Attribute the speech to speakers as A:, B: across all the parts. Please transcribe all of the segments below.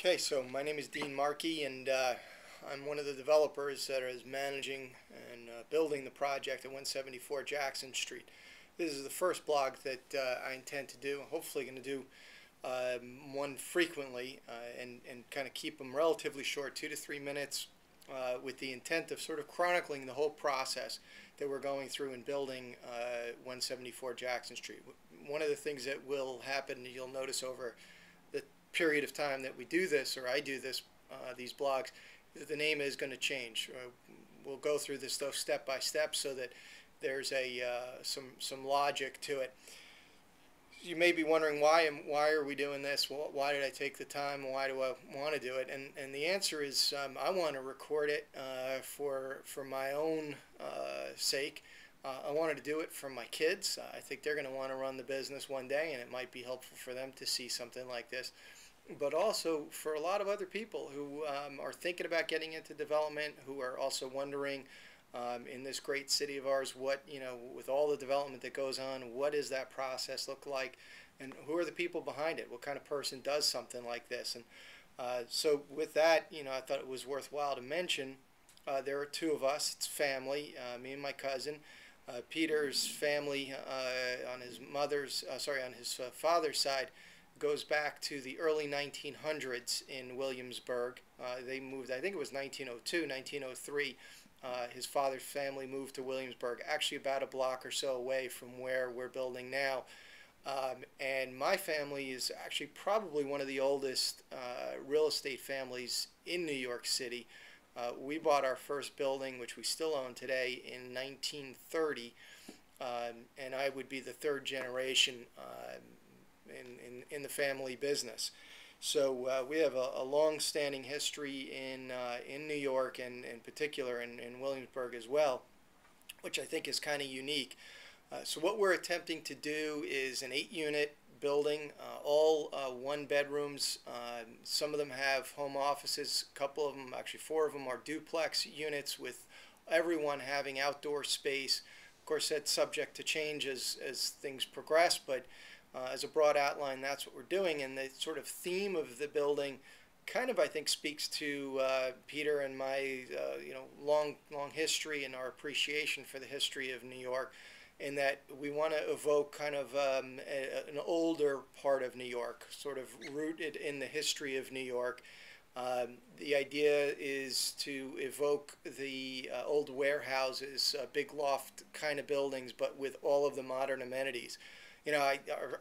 A: Okay, so my name is Dean Markey, and I'm one of the developers that is managing and building the project at 174 Jackson Street. This is the first blog that I intend to do. Hopefully going to do one frequently and kind of keep them relatively short, 2 to 3 minutes, with the intent of sort of chronicling the whole process that we're going through in building 174 Jackson Street. One of the things that will happen, you'll notice over the period of time that we do this, or I do this, these blogs, the name is going to change. We'll go through this stuff step by step so that there's some logic to it. You may be wondering why are we doing this? Well, why did I take the time? Why do I want to do it? And the answer is I want to record it for my own sake. I wanted to do it for my kids. I think they're going to want to run the business one day, and it might be helpful for them to see something like this. But also for a lot of other people who are thinking about getting into development, who are also wondering in this great city of ours, what, with all the development that goes on, what does that process look like, and who are the people behind it? What kind of person does something like this? And so with that, I thought it was worthwhile to mention there are two of us. It's family, me and my cousin. Peter's family on his father's side goes back to the early 1900s in Williamsburg. They moved, I think it was 1902, 1903. His father's family moved to Williamsburg, actually about a block or so away from where we're building now. And my family is actually probably one of the oldest real estate families in New York City. We bought our first building, which we still own today, in 1930, and I would be the third generation in the family business. So we have a long-standing history in New York, and in particular in Williamsburg as well, which I think is kind of unique. So what we're attempting to do is an 8-unit building, all 1-bedrooms. Some of them have home offices. A couple of them, actually 4 of them, are duplex units with everyone having outdoor space. Of course, that's subject to change as things progress, but as a broad outline, that's what we're doing. And the sort of theme of the building kind of, I think, speaks to Peter and my long history and our appreciation for the history of New York, in that we want to evoke kind of an older part of New York, sort of rooted in the history of New York. The idea is to evoke the old warehouses, big loft kind of buildings, but with all of the modern amenities.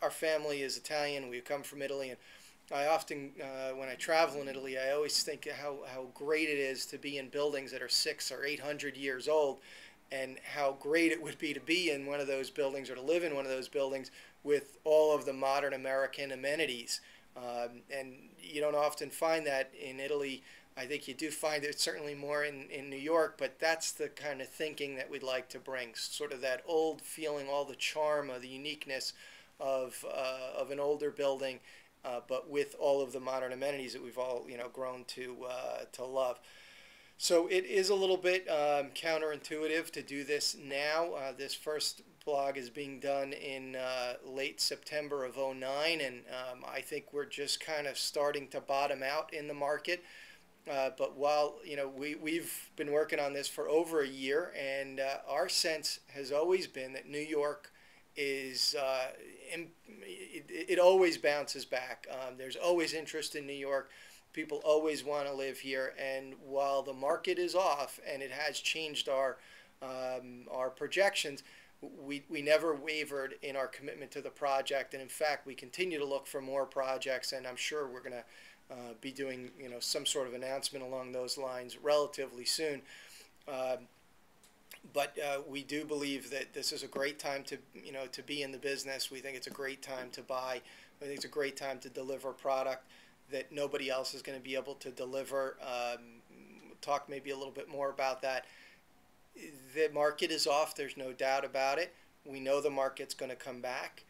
A: Our family is Italian. We come from Italy, and I often, when I travel in Italy, I always think how great it is to be in buildings that are 600 or 800 years old, and how great it would be to be in one of those buildings, or to live in one of those buildings with all of the modern American amenities. And you don't often find that in Italy. I think you do find it certainly more in New York, but that's the kind of thinking that we'd like to bring, sort of that old feeling, all the charm of the uniqueness of an older building, but with all of the modern amenities that we've all grown to love. So it is a little bit counterintuitive to do this now. This first blog is being done in late September of '09, and I think we're just kind of starting to bottom out in the market. But while we've been working on this for over a year, and our sense has always been that New York is it always bounces back. There's always interest in New York. People always want to live here, and while the market is off and it has changed our projections, we never wavered in our commitment to the project, and in fact we continue to look for more projects, and I'm sure we're going to be doing some sort of announcement along those lines relatively soon. But we do believe that this is a great time to to be in the business. We think it's a great time to buy. We think it's a great time to deliver product that nobody else is going to be able to deliver. Talk maybe a little bit more about that. The market is off. There's no doubt about it. We know the market's going to come back.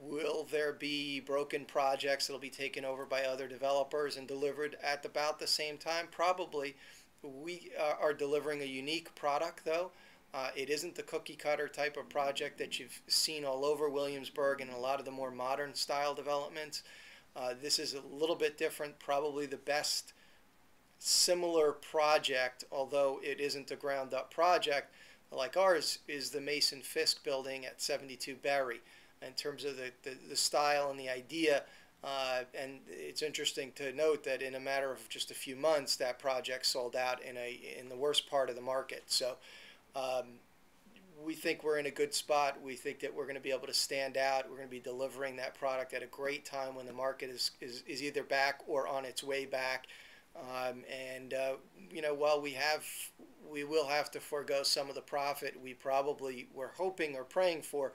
A: Will there be broken projects that will be taken over by other developers and delivered at about the same time? Probably. We are delivering a unique product, though. It isn't the cookie cutter type of project that you've seen all over Williamsburg and a lot of the more modern style developments. This is a little bit different, probably the best similar project, although it isn't a ground up project like ours, is the Mason Fisk building at 72 Berry in terms of the style and the idea. And it's interesting to note that in a matter of just a few months, that project sold out in the worst part of the market. So we think we're in a good spot. We think that we're going to be able to stand out. We're going to be delivering that product at a great time when the market is either back or on its way back. While we will have to forego some of the profit we probably were hoping or praying for,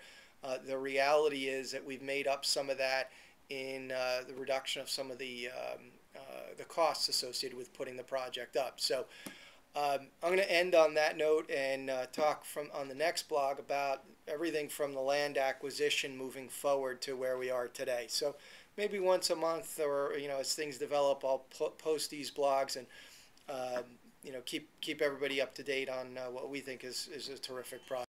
A: the reality is that we've made up some of that in the reduction of some of the costs associated with putting the project up. So I'm going to end on that note and talk on the next blog about everything from the land acquisition moving forward to where we are today. So maybe once a month, or as things develop, I'll post these blogs and keep everybody up to date on what we think is a terrific product.